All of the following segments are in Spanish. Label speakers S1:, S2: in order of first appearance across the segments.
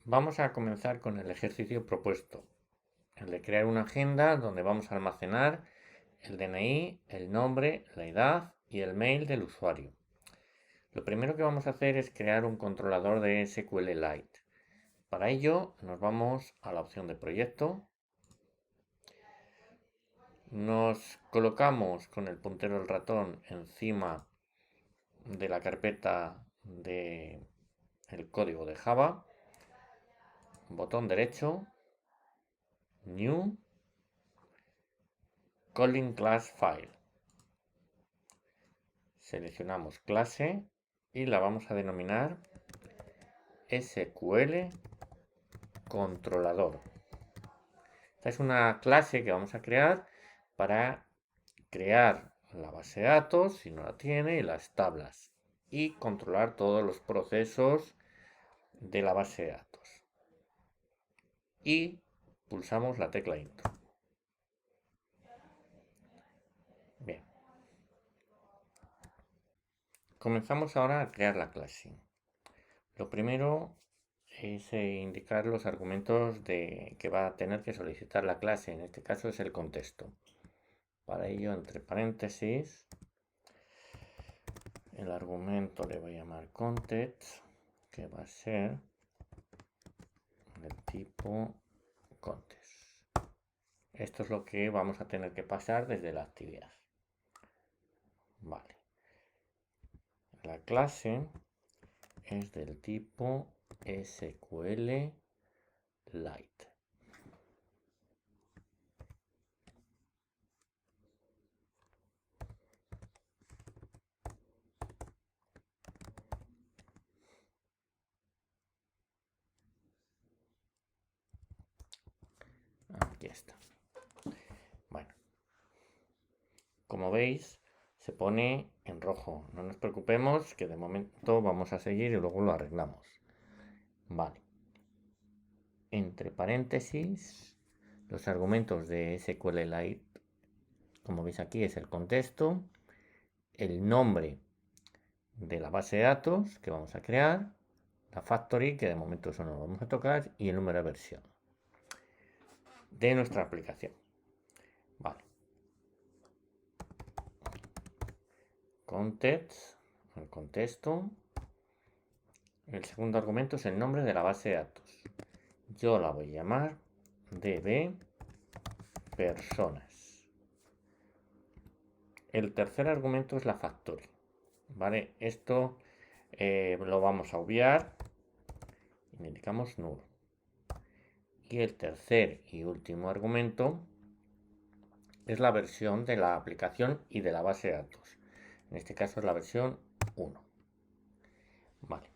S1: Vamos a comenzar con el ejercicio propuesto, el de crear una agenda donde vamos a almacenar el DNI, el nombre, la edad y el mail del usuario. Lo primero que vamos a hacer es crear un controlador de SQLite. Para ello nos vamos a la opción de proyecto, nos colocamos con el puntero del ratón encima de la carpeta de el código de Java, botón derecho, New, Calling Class File. Seleccionamos clase y la vamos a denominar SQL controlador. Esta es una clase que vamos a crear para crear la base de datos, si no la tiene, y las tablas, y controlar todos los procesos de la base de datos. Y pulsamos la tecla Intro. Bien. Comenzamos ahora a crear la clase. Lo primero es indicar los argumentos que va a tener que solicitar la clase. En este caso es el contexto. Para ello, entre paréntesis, el argumento le voy a llamar context, que va a ser del tipo context. Esto es lo que vamos a tener que pasar desde la actividad. Vale. La clase es del tipo SQLite. Aquí está. Bueno, como veis, se pone en rojo. No nos preocupemos, que de momento vamos a seguir y luego lo arreglamos. Vale. Entre paréntesis, los argumentos de SQLite, como veis aquí, es el contexto, el nombre de la base de datos que vamos a crear, la factory, que de momento eso no lo vamos a tocar, y el número de versión de nuestra aplicación. Vale. Context, el contexto. El segundo argumento es el nombre de la base de datos. Yo la voy a llamar db personas. El tercer argumento es la factory. ¿Vale? Esto lo vamos a obviar y le indicamos null. Y el tercer y último argumento es la versión de la aplicación y de la base de datos. En este caso es la versión 1. Vale.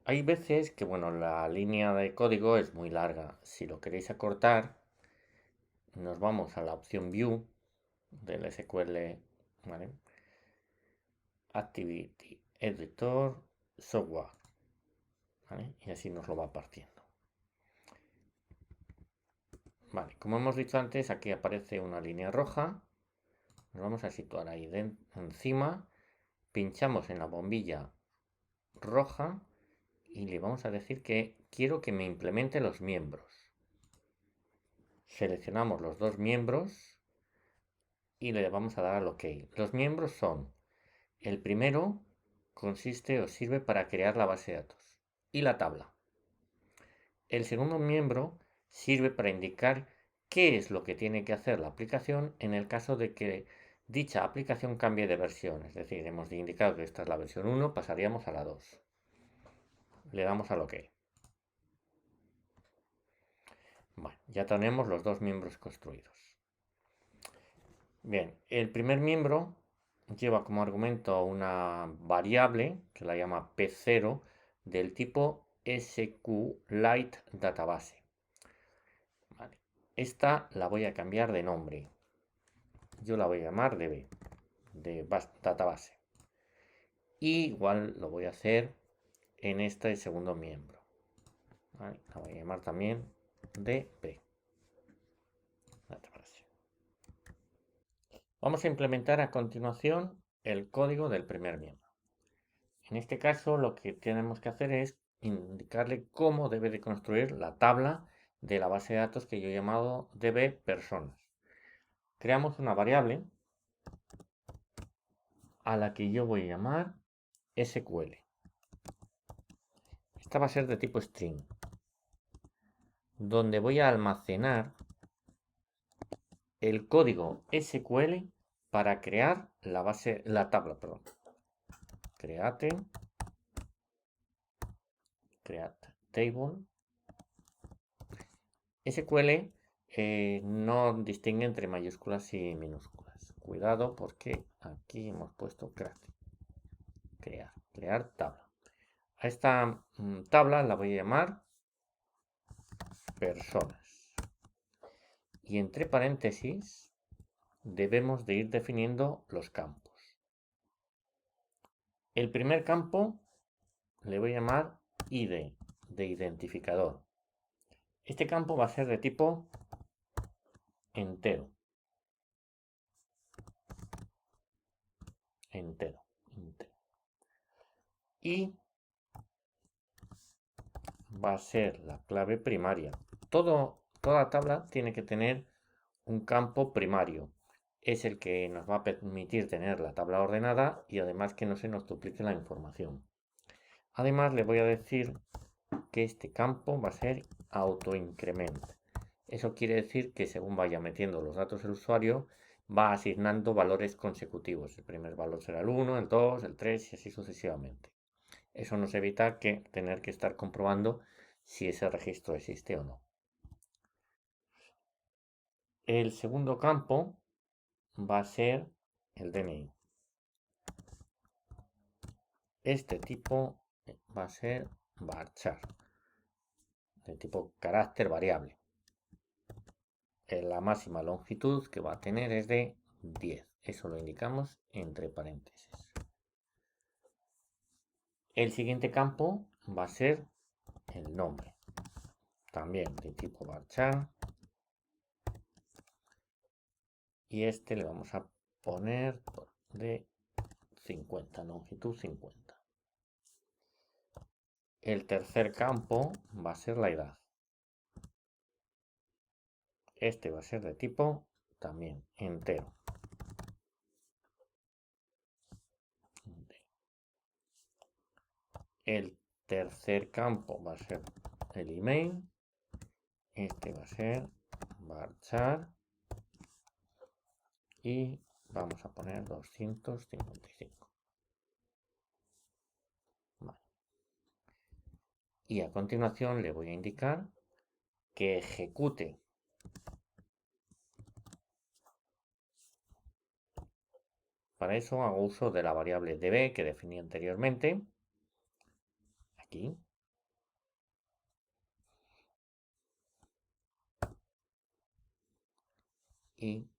S1: Hay veces que, bueno, la línea de código es muy larga. Si lo queréis acortar, nos vamos a la opción View del SQL, ¿vale? Activity Editor Software, ¿vale? Y así nos lo va partiendo. Vale, como hemos dicho antes, aquí aparece una línea roja. Nos vamos a situar ahí encima, pinchamos en la bombilla roja y le vamos a decir que quiero que me implemente los miembros. Seleccionamos los dos miembros y le vamos a dar al OK. Los miembros son, el primero consiste o sirve para crear la base de datos y la tabla. El segundo miembro sirve para indicar qué es lo que tiene que hacer la aplicación en el caso de que dicha aplicación cambie de versión. Es decir, hemos indicado que esta es la versión 1, pasaríamos a la 2. Le damos al OK. Bueno, ya tenemos los dos miembros construidos. Bien, el primer miembro lleva como argumento una variable que la llama P0 del tipo SQLite Database. Vale. Esta la voy a cambiar de nombre. Yo la voy a llamar DB, de database. Y igual lo voy a hacer en este segundo miembro. Vale. La voy a llamar también DB. Vamos a implementar a continuación el código del primer miembro. En este caso lo que tenemos que hacer es indicarle cómo debe de construir la tabla de la base de datos que yo he llamado db personas. Creamos una variable a la que yo voy a llamar SQL. Esta va a ser de tipo string, donde voy a almacenar el código SQL para crear la tabla, perdón. Create table. SQL no distingue entre mayúsculas y minúsculas. Cuidado porque aquí hemos puesto crear tabla. A esta tabla la voy a llamar personas. Y entre paréntesis debemos de ir definiendo los campos. El primer campo le voy a llamar ID, de identificador. Este campo va a ser de tipo entero. Entero. Y va a ser la clave primaria. Toda tabla tiene que tener un campo primario. Es el que nos va a permitir tener la tabla ordenada y además que no se nos duplique la información. Además le voy a decir que este campo va a ser autoincrement. Eso quiere decir que según vaya metiendo los datos el usuario, va asignando valores consecutivos. El primer valor será el 1, el 2, el 3 y así sucesivamente. Eso nos evita tener que estar comprobando si ese registro existe o no. El segundo campo va a ser el DNI. Este tipo va a ser varchar, de tipo carácter variable. La máxima longitud que va a tener es de 10. Eso lo indicamos entre paréntesis. El siguiente campo va a ser el nombre, también de tipo varchar. Y este le vamos a poner de 50, longitud 50. El tercer campo va a ser la edad. Este va a ser de tipo también entero. El tercer campo va a ser el email. Este va a ser varchar. Y vamos a poner 255. Vale. Y a continuación le voy a indicar que ejecute Para eso hago uso de la variable db que definí anteriormente. Aquí. Y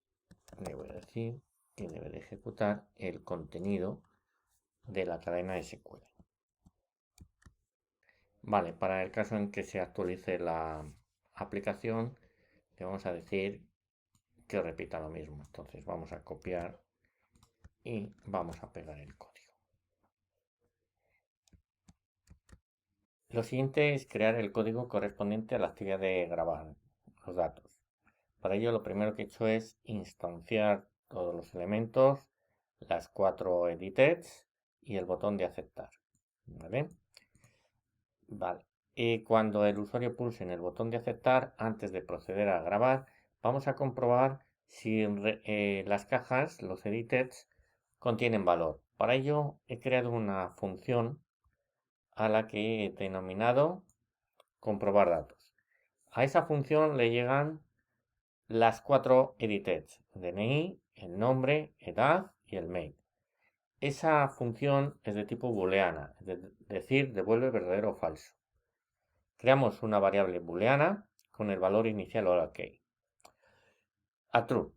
S1: le voy a decir que debe de ejecutar el contenido de la cadena SQL. Vale, para el caso en que se actualice la aplicación, le vamos a decir que repita lo mismo. Entonces vamos a copiar y vamos a pegar el código. Lo siguiente es crear el código correspondiente a la actividad de grabar los datos. Para ello lo primero que he hecho es instanciar todos los elementos, las 4 editeds y el botón de aceptar. ¿Vale? Vale. Y cuando el usuario pulse en el botón de aceptar, antes de proceder a grabar, vamos a comprobar si las cajas, los editeds, contienen valor. Para ello he creado una función a la que he denominado comprobar datos. A esa función le llegan las 4 editeds, DNI, el nombre, edad y el mail. Esa función es de tipo booleana, es decir, devuelve verdadero o falso. Creamos una variable booleana con el valor inicial OK. A true.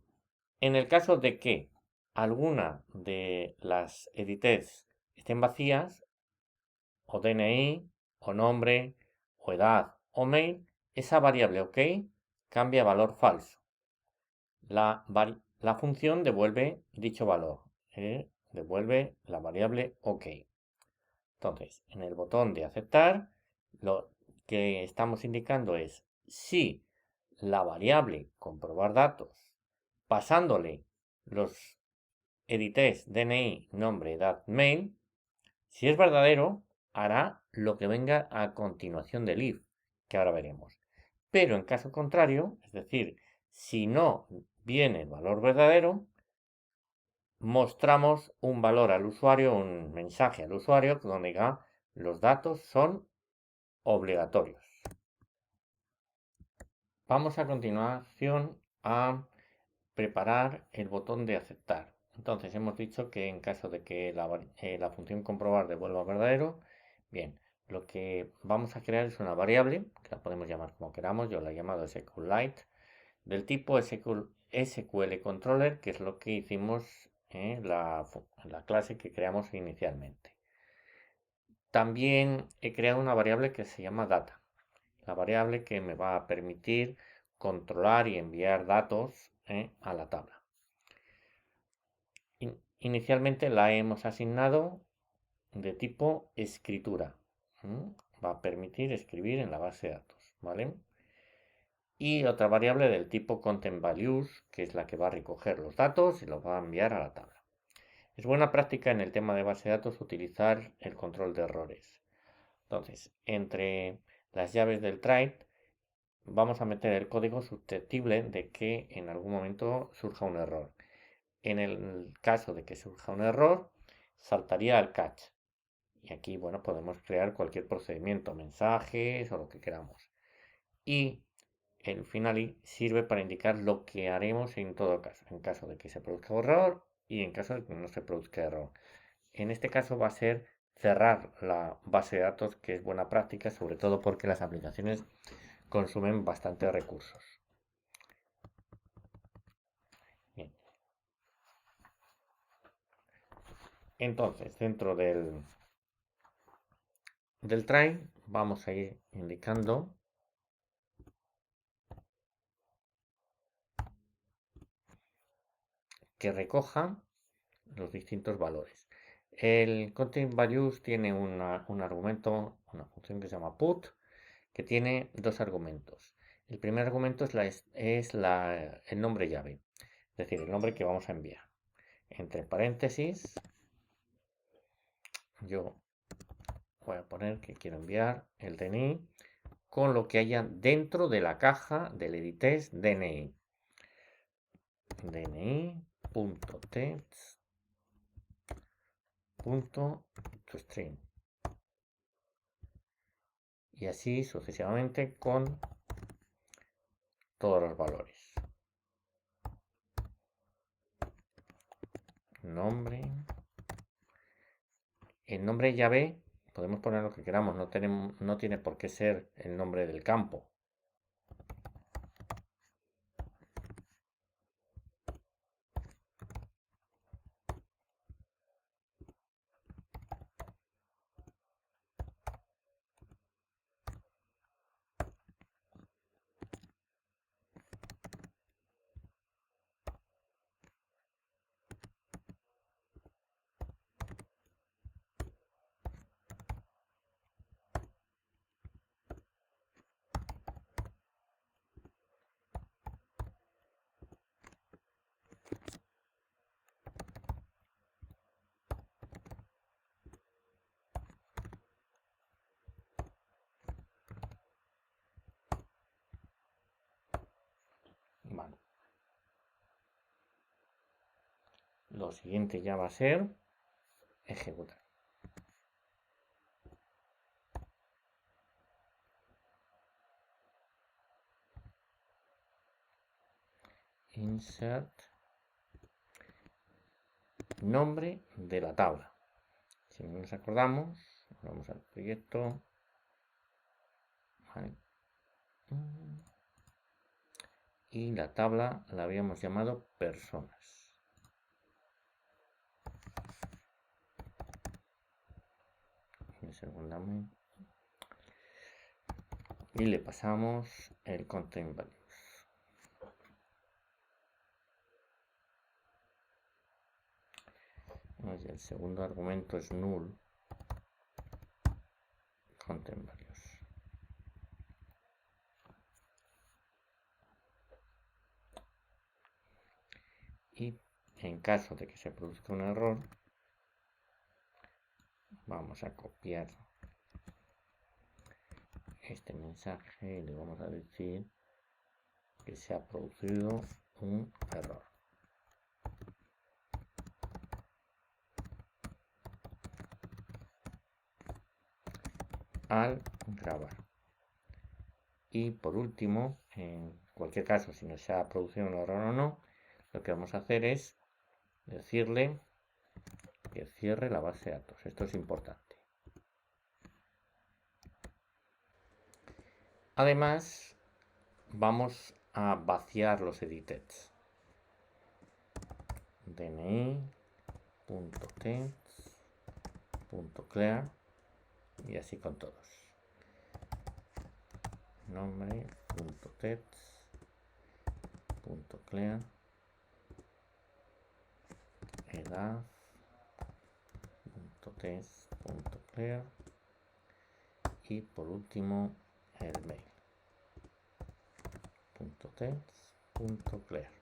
S1: En el caso de que alguna de las editeds estén vacías, o DNI, o nombre, o edad, o mail, esa variable OK cambia a valor falso. La función devuelve dicho valor. Devuelve la variable OK. Entonces, en el botón de aceptar, Lo que estamos indicando es si la variable comprobar datos pasándole los editores DNI, nombre, edad, mail, si es verdadero, hará lo que venga a continuación del if, que ahora veremos. Pero en caso contrario, es decir, si no viene el valor verdadero, mostramos un valor al usuario, un mensaje al usuario donde diga los datos son obligatorios. Vamos a continuación a preparar el botón de aceptar. Entonces hemos dicho que en caso de que la función comprobar devuelva verdadero, bien, lo que vamos a crear es una variable, que la podemos llamar como queramos, yo la he llamado SQLite, del tipo SQL Controller, que es lo que hicimos en la clase que creamos inicialmente. También he creado una variable que se llama data, la variable que me va a permitir controlar y enviar datos a la tabla. Inicialmente la hemos asignado de tipo escritura. Va a permitir escribir en la base de datos, ¿vale? Y otra variable del tipo content values, que es la que va a recoger los datos y los va a enviar a la tabla. Es buena práctica en el tema de base de datos utilizar el control de errores. Entonces, entre las llaves del try vamos a meter el código susceptible de que en algún momento surja un error. En el caso de que surja un error, saltaría al catch. Y aquí, bueno, podemos crear cualquier procedimiento, mensajes o lo que queramos. Y el finally sirve para indicar lo que haremos en todo caso, en caso de que se produzca error y en caso de que no se produzca error. En este caso va a ser cerrar la base de datos, que es buena práctica, sobre todo porque las aplicaciones consumen bastantes recursos. Bien. Entonces, dentro del try vamos a ir indicando que recoja los distintos valores. El content values tiene un argumento, una función que se llama put, que tiene dos argumentos. El primer argumento es el nombre llave, es decir, el nombre que vamos a enviar. Entre paréntesis, yo voy a poner que quiero enviar el DNI con lo que haya dentro de la caja del editest DNI. DNI.text.toString. Y así sucesivamente con todos los valores. Nombre. El nombre llave podemos poner lo que queramos, no tiene por qué ser el nombre del campo. Vale. Lo siguiente ya va a ser ejecutar. Insert nombre de la tabla. Si no nos acordamos, vamos al proyecto. Vale. Y la tabla la habíamos llamado personas. Y le pasamos el content values. Y el segundo argumento es null content values. y en caso de que se produzca un error, vamos a copiar este mensaje y le vamos a decir que se ha producido un error. Al grabar. Y por último, en cualquier caso, si no se ha producido un error o no, lo que vamos a hacer es decirle que cierre la base de datos. Esto es importante. Además, vamos a vaciar los editeds. dni.text.clear y así con todos. Nombre.text.clear, edad.text.clear y por último el mail.text.clear.